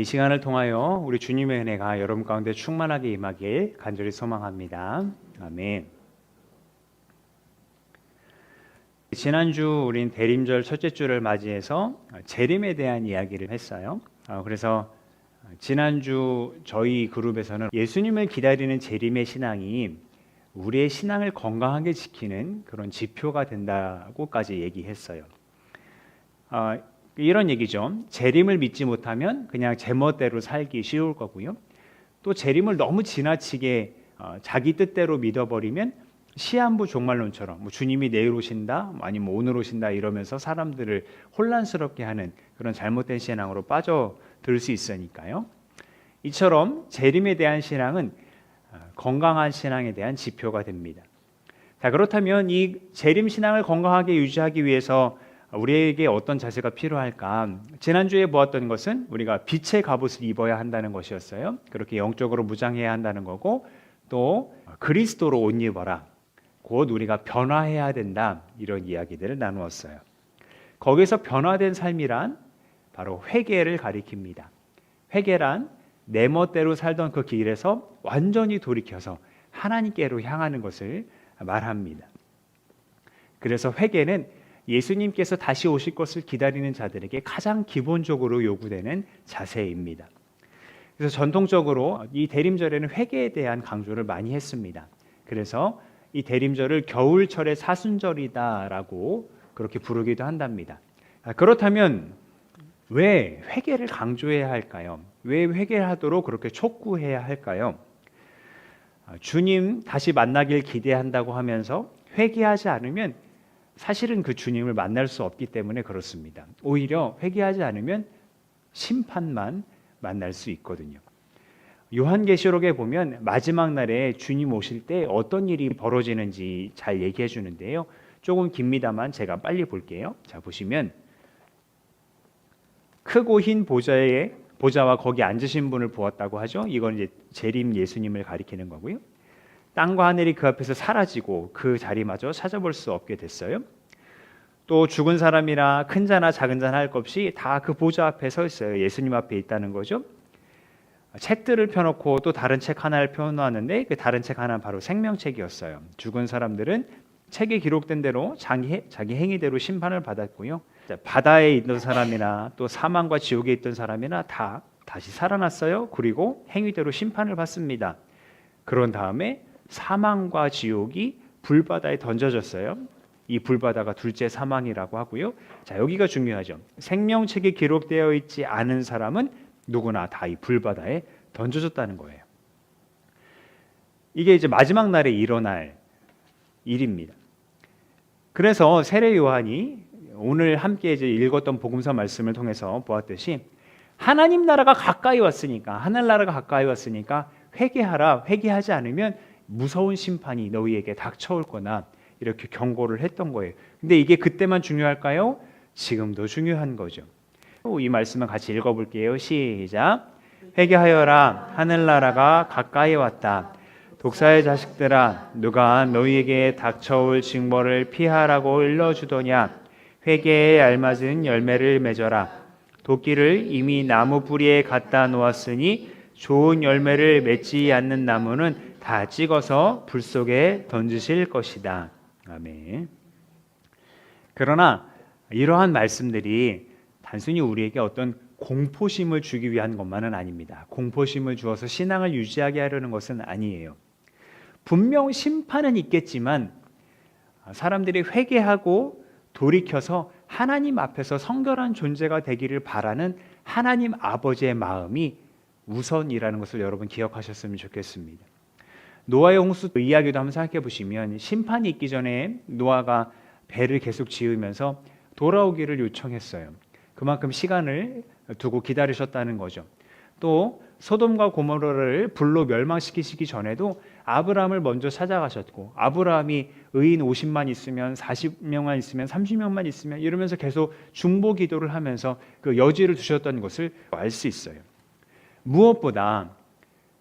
이 시간을 통하여 우리 주님의 은혜가 여러분 가운데 충만하게 임하길 간절히 소망합니다. 아멘. 지난주 우린 대림절 첫째 주를 맞이해서 재림에 대한 이야기를 했어요. 그래서 지난주 저희 그룹에서는 예수님을 기다리는 재림의 신앙이 우리의 신앙을 건강하게 지키는 그런 지표가 된다고까지 얘기했어요. 이런 얘기죠. 재림을 믿지 못하면 그냥 제멋대로 살기 쉬울 거고요. 또 재림을 너무 지나치게 자기 뜻대로 믿어버리면 시한부 종말론처럼 주님이 내일 오신다, 아니면 오늘 오신다 이러면서 사람들을 혼란스럽게 하는 그런 잘못된 신앙으로 빠져들 수 있으니까요. 이처럼 재림에 대한 신앙은 건강한 신앙에 대한 지표가 됩니다. 자, 그렇다면 이 재림 신앙을 건강하게 유지하기 위해서 우리에게 어떤 자세가 필요할까? 지난주에 보았던 것은 우리가 빛의 갑옷을 입어야 한다는 것이었어요. 그렇게 영적으로 무장해야 한다는 거고, 또 그리스도로 옷 입어라. 곧 우리가 변화해야 된다. 이런 이야기들을 나누었어요. 거기서 변화된 삶이란 바로 회개를 가리킵니다. 회개란 내 멋대로 살던 그 길에서 완전히 돌이켜서 하나님께로 향하는 것을 말합니다. 그래서 회개는 예수님께서 다시 오실 것을 기다리는 자들에게 가장 기본적으로 요구되는 자세입니다. 그래서 전통적으로 이 대림절에는 회개에 대한 강조를 많이 했습니다. 그래서 이 대림절을 겨울철의 사순절이다라고 그렇게 부르기도 한답니다. 그렇다면 왜 회개를 강조해야 할까요? 왜 회개를 하도록 그렇게 촉구해야 할까요? 주님 다시 만나길 기대한다고 하면서 회개하지 않으면 사실은 그 주님을 만날 수 없기 때문에 그렇습니다. 오히려 회개하지 않으면 심판만 만날 수 있거든요. 요한계시록에 보면 마지막 날에 주님 오실 때 어떤 일이 벌어지는지 잘 얘기해 주는데요. 조금 깁니다만 제가 빨리 볼게요. 자, 보시면 크고 흰 보좌와 거기 앉으신 분을 보았다고 하죠. 이건 이제 재림 예수님을 가리키는 거고요. 땅과 하늘이 그 앞에서 사라지고 그 자리마저 찾아볼 수 없게 됐어요. 또 죽은 사람이나 큰 자나 작은 자나 할 것 없이 다 그 보좌 앞에 서 있어요. 예수님 앞에 있다는 거죠. 책들을 펴놓고 또 다른 책 하나를 펴놓았는데 그 다른 책 하나는 바로 생명책이었어요. 죽은 사람들은 책에 기록된 대로 자기 행위대로 심판을 받았고요. 바다에 있던 사람이나 또 사망과 지옥에 있던 사람이나 다 다시 살아났어요. 그리고 행위대로 심판을 받습니다. 그런 다음에 사망과 지옥이 불바다에 던져졌어요. 이 불바다가 둘째 사망이라고 하고요. 자, 여기가 중요하죠. 생명책에 기록되어 있지 않은 사람은 누구나 다 이 불바다에 던져졌다는 거예요. 이게 이제 마지막 날에 일어날 일입니다. 그래서 세례 요한이 오늘 함께 이제 읽었던 복음서 말씀을 통해서 보았듯이 하나님 나라가 가까이 왔으니까, 하늘나라가 가까이 왔으니까 회개하라. 회개하지 않으면 무서운 심판이 너희에게 닥쳐올 거나 이렇게 경고를 했던 거예요. 근데 이게 그때만 중요할까요? 지금도 중요한 거죠. 이 말씀을 같이 읽어볼게요. 시작. 회개하여라. 하늘나라가 가까이 왔다. 독사의 자식들아, 누가 너희에게 닥쳐올 징벌을 피하라고 일러주더냐. 회개에 알맞은 열매를 맺어라. 도끼를 이미 나무 뿌리에 갖다 놓았으니 좋은 열매를 맺지 않는 나무는 다 찍어서 불 속에 던지실 것이다. 아멘. 그러나 이러한 말씀들이 단순히 우리에게 어떤 공포심을 주기 위한 것만은 아닙니다. 공포심을 주어서 신앙을 유지하게 하려는 것은 아니에요. 분명 심판은 있겠지만 사람들이 회개하고 돌이켜서 하나님 앞에서 성결한 존재가 되기를 바라는 하나님 아버지의 마음이 우선이라는 것을 여러분 기억하셨으면 좋겠습니다. 노아의 홍수 이야기도 한번 생각해 보시면 심판이 있기 전에 노아가 배를 계속 지으면서 돌아오기를 요청했어요. 그만큼 시간을 두고 기다리셨다는 거죠. 또 소돔과 고모라를 불로 멸망시키시기 전에도 아브라함을 먼저 찾아가셨고, 아브라함이 의인 50만 있으면 40명만 있으면 30명만 있으면 이러면서 계속 중보 기도를 하면서 그 여지를 두셨던 것을 알 수 있어요. 무엇보다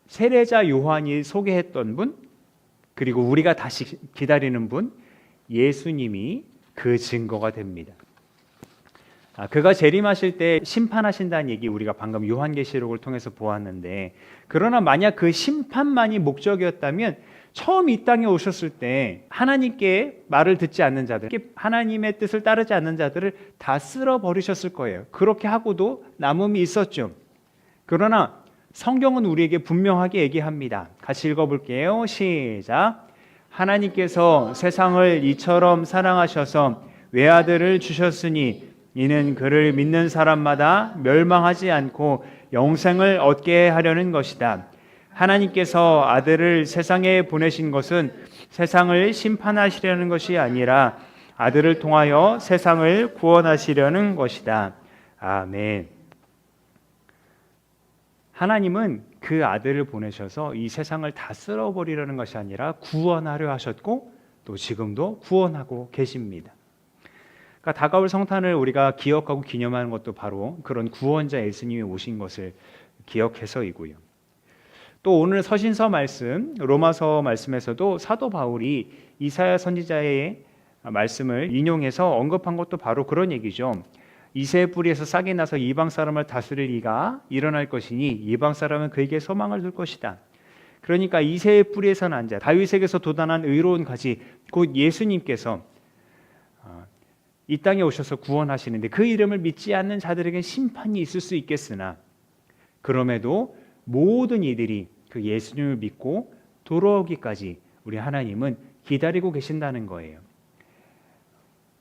세례자 요한이 소개했던 분, 그리고 우리가 다시 기다리는 분, 예수님이 그 증거가 됩니다. 그가 재림하실 때 심판하신다는 얘기 우리가 방금 요한계시록을 통해서 보았는데, 그러나 만약 그 심판만이 목적이었다면 처음 이 땅에 오셨을 때 하나님께 말을 듣지 않는 자들, 하나님의 뜻을 따르지 않는 자들을 다 쓸어버리셨을 거예요. 그렇게 하고도 남음이 있었죠. 그러나 성경은 우리에게 분명하게 얘기합니다. 같이 읽어볼게요. 시작. 하나님께서 세상을 이처럼 사랑하셔서 외아들을 주셨으니 이는 그를 믿는 사람마다 멸망하지 않고 영생을 얻게 하려는 것이다. 하나님께서 아들을 세상에 보내신 것은 세상을 심판하시려는 것이 아니라 아들을 통하여 세상을 구원하시려는 것이다. 아멘. 하나님은 그 아들을 보내셔서 이 세상을 다 쓸어버리려는 것이 아니라 구원하려 하셨고 또 지금도 구원하고 계십니다. 그러니까 다가올 성탄을 우리가 기억하고 기념하는 것도 바로 그런 구원자 예수님이 오신 것을 기억해서이고요. 또 오늘 서신서 말씀, 로마서 말씀에서도 사도 바울이 이사야 선지자의 말씀을 인용해서 언급한 것도 바로 그런 얘기죠. 이새의 뿌리에서 싹이 나서 이방 사람을 다스릴 이가 일어날 것이니 이방 사람은 그에게 소망을 둘 것이다. 그러니까 이새의 뿌리에서 난 자, 다윗에게서 돋아난 의로운 가지, 곧 예수님께서 이 땅에 오셔서 구원하시는데 그 이름을 믿지 않는 자들에게 심판이 있을 수 있겠으나 그럼에도 모든 이들이 그 예수님을 믿고 돌아오기까지 우리 하나님은 기다리고 계신다는 거예요.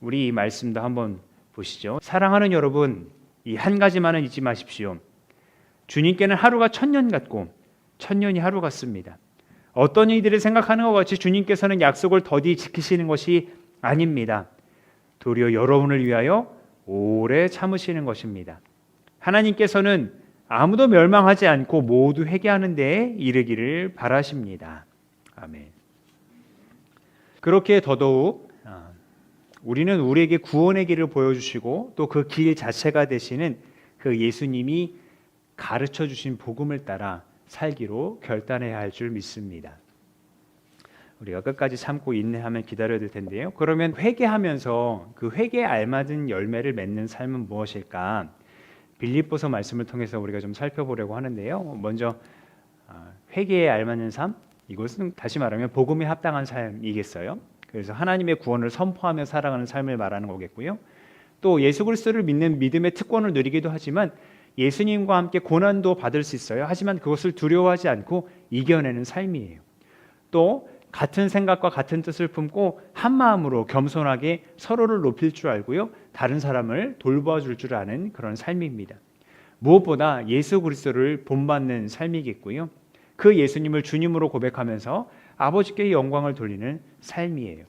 우리 이 말씀도 한번 보시죠. 사랑하는 여러분, 이 한 가지만은 잊지 마십시오. 주님께는 하루가 1000년 같고 1000년이 하루 같습니다. 어떤 이들이 생각하는 것 같이 주님께서는 약속을 더디 지키시는 것이 아닙니다. 도리어 여러분을 위하여 오래 참으시는 것입니다. 하나님께서는 아무도 멸망하지 않고 모두 회개하는 데에 이르기를 바라십니다. 아멘. 그렇게 더더욱 우리는 우리에게 구원의 길을 보여주시고 또 그 길 자체가 되시는 그 예수님이 가르쳐 주신 복음을 따라 살기로 결단해야 할 줄 믿습니다. 우리가 끝까지 참고 인내하면 기다려야 될 텐데요. 그러면 회개하면서 그 회개에 알맞은 열매를 맺는 삶은 무엇일까? 빌립보서 말씀을 통해서 우리가 좀 살펴보려고 하는데요. 먼저 회개에 알맞는 삶, 이것은 다시 말하면 복음에 합당한 삶이겠어요. 그래서 하나님의 구원을 선포하며 살아가는 삶을 말하는 거겠고요. 또 예수 그리스도를 믿는 믿음의 특권을 누리기도 하지만 예수님과 함께 고난도 받을 수 있어요. 하지만 그것을 두려워하지 않고 이겨내는 삶이에요. 또 같은 생각과 같은 뜻을 품고 한 마음으로 겸손하게 서로를 높일 줄 알고요. 다른 사람을 돌봐줄 줄 아는 그런 삶입니다. 무엇보다 예수 그리스도를 본받는 삶이겠고요. 그 예수님을 주님으로 고백하면서 아버지께 영광을 돌리는 삶이에요.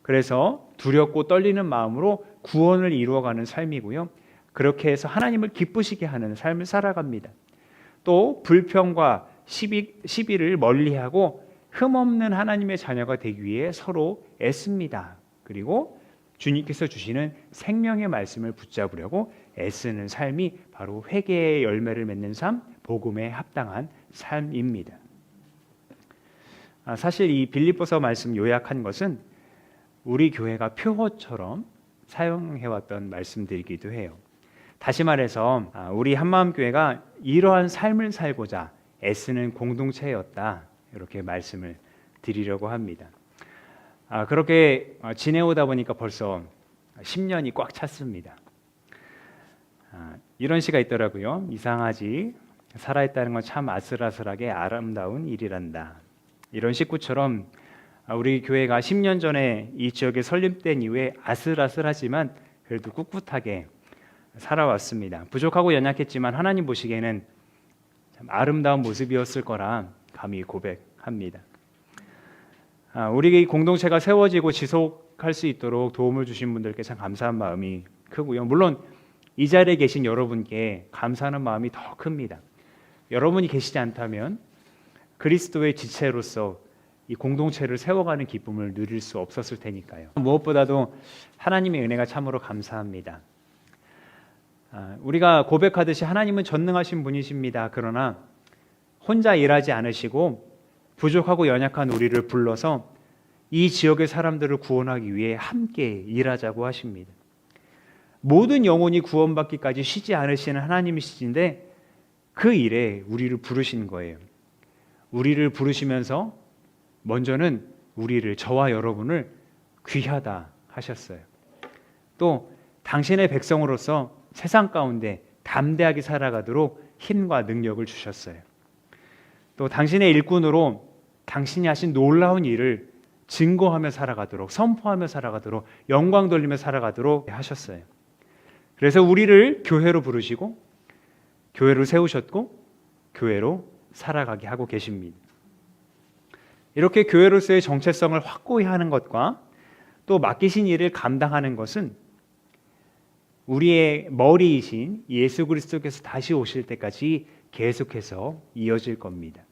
그래서 두렵고 떨리는 마음으로 구원을 이루어가는 삶이고요. 그렇게 해서 하나님을 기쁘시게 하는 삶을 살아갑니다. 또 불평과 시비를 멀리하고 흠없는 하나님의 자녀가 되기 위해 서로 애씁니다. 그리고 주님께서 주시는 생명의 말씀을 붙잡으려고 애쓰는 삶이 바로 회개의 열매를 맺는 삶, 복음에 합당한 삶입니다. 사실 이 빌립보서 말씀 요약한 것은 우리 교회가 표어처럼 사용해왔던 말씀들이기도 해요. 다시 말해서 우리 한마음교회가 이러한 삶을 살고자 애쓰는 공동체였다, 이렇게 말씀을 드리려고 합니다. 그렇게 지내오다 보니까 벌써 10년이 꽉 찼습니다. 이런 시가 있더라고요. 이상하지, 살아있다는 건 참 아슬아슬하게 아름다운 일이란다. 이런 식구처럼 우리 교회가 10년 전에 이 지역에 설립된 이후에 아슬아슬하지만 그래도 꿋꿋하게 살아왔습니다. 부족하고 연약했지만 하나님 보시기에는 참 아름다운 모습이었을 거라 감히 고백합니다. 우리 공동체가 세워지고 지속할 수 있도록 도움을 주신 분들께 참 감사한 마음이 크고요. 물론 이 자리에 계신 여러분께 감사하는 마음이 더 큽니다. 여러분이 계시지 않다면 그리스도의 지체로서 이 공동체를 세워가는 기쁨을 누릴 수 없었을 테니까요. 무엇보다도 하나님의 은혜가 참으로 감사합니다. 우리가 고백하듯이 하나님은 전능하신 분이십니다. 그러나 혼자 일하지 않으시고 부족하고 연약한 우리를 불러서 이 지역의 사람들을 구원하기 위해 함께 일하자고 하십니다. 모든 영혼이 구원받기까지 쉬지 않으시는 하나님이시신데 그 일에 우리를 부르신 거예요. 우리를 부르시면서 먼저는 저와 여러분을 귀하다 하셨어요. 또 당신의 백성으로서 세상 가운데 담대하게 살아가도록 힘과 능력을 주셨어요. 또 당신의 일꾼으로 당신이 하신 놀라운 일을 증거하며 살아가도록, 선포하며 살아가도록, 영광 돌리며 살아가도록 하셨어요. 그래서 우리를 교회로 부르시고 교회를 세우셨고 교회로 살아가게 하고 계십니다. 이렇게 교회로서의 정체성을 확고히 하는 것과 또 맡기신 일을 감당하는 것은 우리의 머리이신 예수 그리스도께서 다시 오실 때까지 계속해서 이어질 겁니다.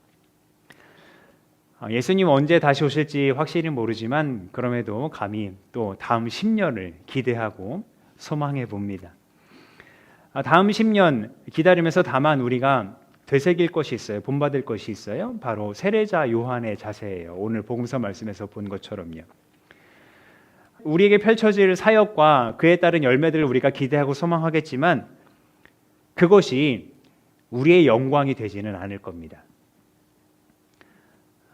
예수님 언제 다시 오실지 확실히 모르지만 그럼에도 감히 또 다음 10년을 기대하고 소망해 봅니다. 다음 10년 기다리면서 다만 우리가 되새길 것이 있어요. 본받을 것이 있어요. 바로 세례자 요한의 자세예요. 오늘 복음서 말씀에서 본 것처럼요. 우리에게 펼쳐질 사역과 그에 따른 열매들을 우리가 기대하고 소망하겠지만 그것이 우리의 영광이 되지는 않을 겁니다.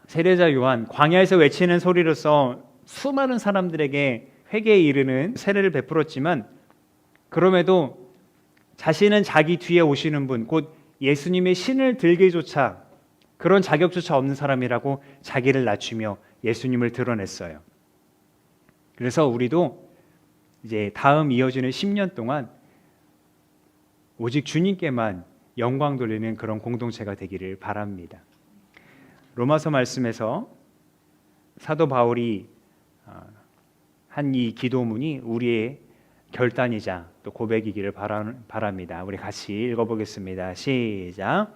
세례자 요한, 광야에서 외치는 소리로서 수많은 사람들에게 회개에 이르는 세례를 베풀었지만 그럼에도 자신은 자기 뒤에 오시는 분, 곧 예수님의 신을 들기조차 그런 자격조차 없는 사람이라고 자기를 낮추며 예수님을 드러냈어요. 그래서 우리도 이제 다음 이어지는 10년 동안 오직 주님께만 영광 돌리는 그런 공동체가 되기를 바랍니다. 로마서 말씀에서 사도 바울이 한 이 기도문이 우리의 결단이자 또 고백이기를 바랍니다. 우리 같이 읽어보겠습니다. 시작.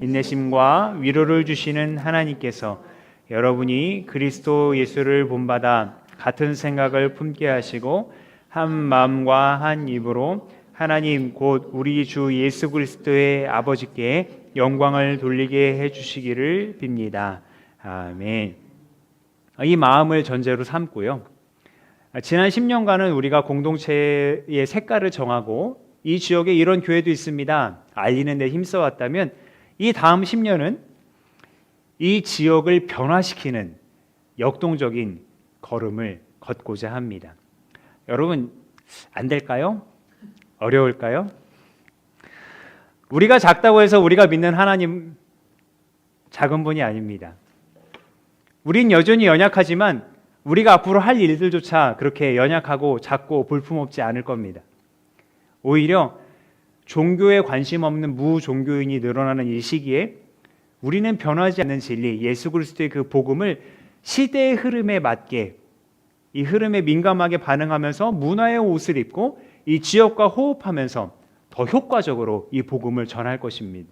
인내심과 위로를 주시는 하나님께서 여러분이 그리스도 예수를 본받아 같은 생각을 품게 하시고 한 마음과 한 입으로 하나님 곧 우리 주 예수 그리스도의 아버지께 영광을 돌리게 해주시기를 빕니다. 아멘. 이 마음을 전제로 삼고요. 지난 10년간은 우리가 공동체의 색깔을 정하고 이 지역에 이런 교회도 있습니다. 알리는 데 힘써왔다면 이 다음 10년은 이 지역을 변화시키는 역동적인 걸음을 걷고자 합니다. 여러분 안 될까요? 어려울까요? 우리가 작다고 해서 우리가 믿는 하나님 작은 분이 아닙니다. 우린 여전히 연약하지만 우리가 앞으로 할 일들조차 그렇게 연약하고 작고 볼품없지 않을 겁니다. 오히려 종교에 관심 없는 무종교인이 늘어나는 이 시기에 우리는 변하지 않는 진리, 예수 그리스도의 그 복음을 시대의 흐름에 맞게 이 흐름에 민감하게 반응하면서 문화의 옷을 입고 이 지역과 호흡하면서 더 효과적으로 이 복음을 전할 것입니다.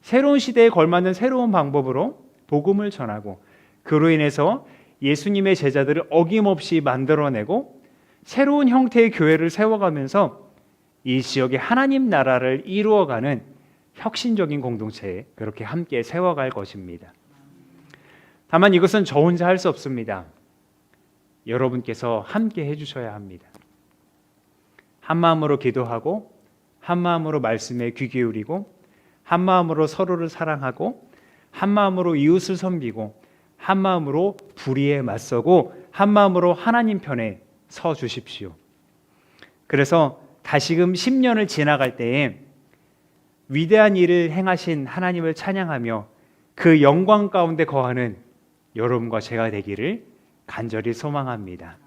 새로운 시대에 걸맞는 새로운 방법으로 복음을 전하고 그로 인해서 예수님의 제자들을 어김없이 만들어내고 새로운 형태의 교회를 세워가면서 이 지역의 하나님 나라를 이루어가는 혁신적인 공동체에 그렇게 함께 세워갈 것입니다. 다만 이것은 저 혼자 할 수 없습니다. 여러분께서 함께 해주셔야 합니다. 한 마음으로 기도하고 한 마음으로 말씀에 귀 기울이고 한 마음으로 서로를 사랑하고 한 마음으로 이웃을 섬기고 한 마음으로 불의에 맞서고 한 마음으로 하나님 편에 서 주십시오. 그래서 다시금 10년을 지나갈 때에 위대한 일을 행하신 하나님을 찬양하며 그 영광 가운데 거하는 여러분과 제가 되기를 간절히 소망합니다.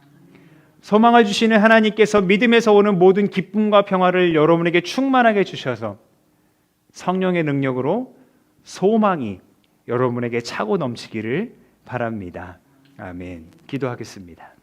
소망을 주시는 하나님께서 믿음에서 오는 모든 기쁨과 평화를 여러분에게 충만하게 주셔서 성령의 능력으로 소망이 여러분에게 차고 넘치기를 바랍니다. 아멘. 기도하겠습니다.